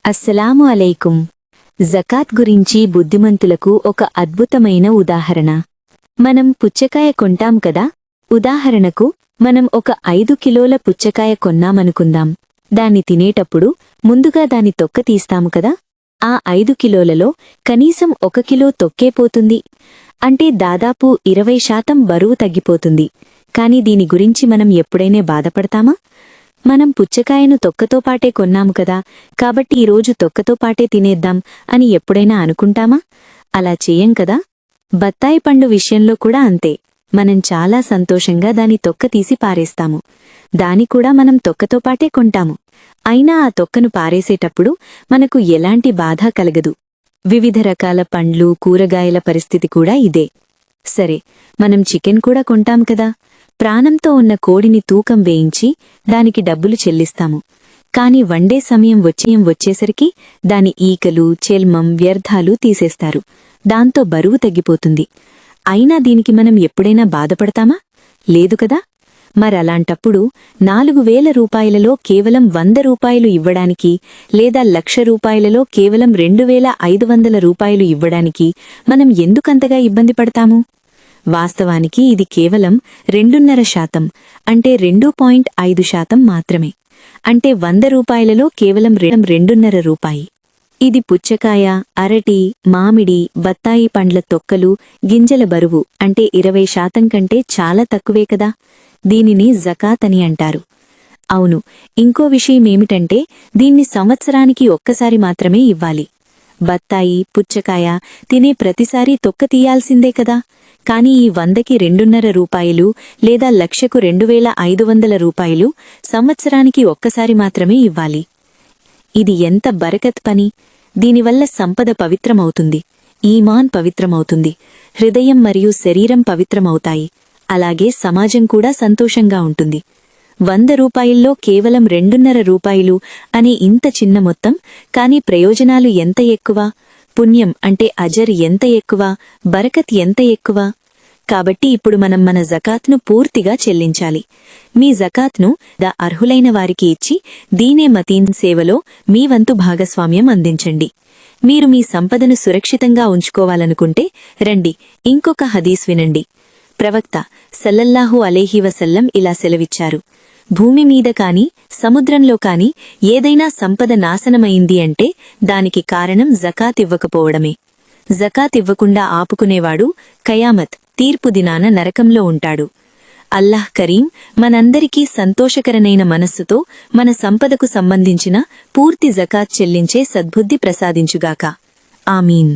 అస్సలాము అలైకుం. జకాత్ గురించి బుద్ధిమంతులకు ఒక అద్భుతమైన ఉదాహరణ. మనం పుచ్చకాయ కొంటాం కదా. ఉదాహరణకు మనం ఒక 5 కిలోల పుచ్చకాయ కొన్నామనుకుందాం. దాన్ని తినేటప్పుడు ముందుగా దాని తొక్క తీస్తాము కదా. ఆ 5 కిలోలలో కనీసం 1 కిలో తొక్కే పోతుంది. అంటే దాదాపు 20% బరువు తగ్గిపోతుంది. కాని దీని గురించి మనం ఎప్పుడైనా బాధపడతామా? మనం పుచ్చకాయను తొక్కతో పాటే కొన్నాము కదా, కాబట్టి ఈరోజు తొక్కతో పాటే తినేద్దాం అని ఎప్పుడైనా అనుకుంటామా? అలా చెయ్యం కదా. బత్తాయి పండు విషయంలో కూడా అంతే. మనం చాలా సంతోషంగా దాని తొక్క తీసి పారేస్తాము. దాని కూడా మనం తొక్కతో పాటే కొంటాము. అయినా ఆ తొక్కను పారేసేటప్పుడు మనకు ఎలాంటి బాధ కలగదు. వివిధ రకాల పండ్లు, కూరగాయల పరిస్థితి కూడా ఇదే. సరే, మనం చికెన్ కూడా కొంటాం కదా. ప్రాణంతో ఉన్న కోడిని తూకం వేయించి దానికి డబ్బులు చెల్లిస్తాము. కాని వండే సమయం వచ్చేసరికి దాని ఈకలు, చర్మం, వ్యర్థాలు తీసేస్తారు. దాంతో బరువు తగ్గిపోతుంది. అయినా దీనికి మనం ఎప్పుడైనా బాధపడతామా? లేదు కదా. మరలాంటప్పుడు 4,000 రూపాయలలో కేవలం 100 రూపాయలు ఇవ్వడానికి, లేదా 1,00,000 రూపాయలలో కేవలం 2,500 రూపాయలు ఇవ్వడానికి మనం ఎందుకంతగా ఇబ్బంది పడతాము? వాస్తవానికి ఇది కేవలం 2.5%, అంటే 2.5% మాత్రమే. అంటే 100 రూపాయలలో కేవలం 2.5 రూపాయి. ఇది పుచ్చకాయ, అరటి, మామిడి, బత్తాయి పండ్ల తొక్కలు, గింజల బరువు అంటే 20% కంటే చాలా తక్కువే కదా. దీనిని జకాత్ అని అంటారు. అవును, ఇంకో విషయమేమిటంటే దీన్ని సంవత్సరానికి ఒక్కసారి మాత్రమే ఇవ్వాలి. బత్తాయి, పుచ్చకాయ తినే ప్రతిసారీ తొక్క తీయాల్సిందే కదా. కాని ఈ 100కి 2.5 రూపాయలు లేదా 1,00,000కు 2,500 రూపాయలు సంవత్సరానికి ఒక్కసారి మాత్రమే ఇవ్వాలి. ఇది ఎంత బరకత్ పని! దీనివల్ల సంపద పవిత్రమవుతుంది, ఈమాన్ పవిత్రమవుతుంది, హృదయం మరియు శరీరం పవిత్రమవుతాయి. అలాగే సమాజం కూడా సంతోషంగా ఉంటుంది. 100 రూపాయల్లో కేవలం 2.5 రూపాయలు అనే ఇంత చిన్న మొత్తం, కాని ప్రయోజనాలు ఎంత ఎక్కువ! పుణ్యం అంటే అజర్ ఎంత ఎక్కువ, బరకత్ ఎంత ఎక్కువ! కాబట్టి ఇప్పుడు మనం మన జకాత్ను పూర్తిగా చెల్లించాలి. మీ జకాత్ను అర్హులైన వారికి ఇచ్చి దీనే మతీన్ సేవలో మీ వంతు భాగస్వామ్యం అందించండి. మీరు మీ సంపదను సురక్షితంగా ఉంచుకోవాలనుకుంటే రండి, ఇంకొక హదీస్ వినండి. ప్రవక్త సల్లల్లాహు అలైహి వసల్లం ఇలా సెలవిచ్చారు: భూమి మీద కాని, సముద్రంలో కాని ఏదైనా సంపద నాశనమైంది అంటే దానికి కారణం జకాత్ ఇవ్వకపోవడమే. జకాత్ ఇవ్వకుండా ఆపుకునేవాడు కయామత్ తీర్పు దినాన నరకంలో ఉంటాడు. అల్లాహ్ కరీం మనందరికీ సంతోషకరమైన మనస్సుతో మన సంపదకు సంబంధించిన పూర్తి జకాత్ చెల్లించే సద్బుద్ధి ప్రసాదించుగాక. ఆమీన్.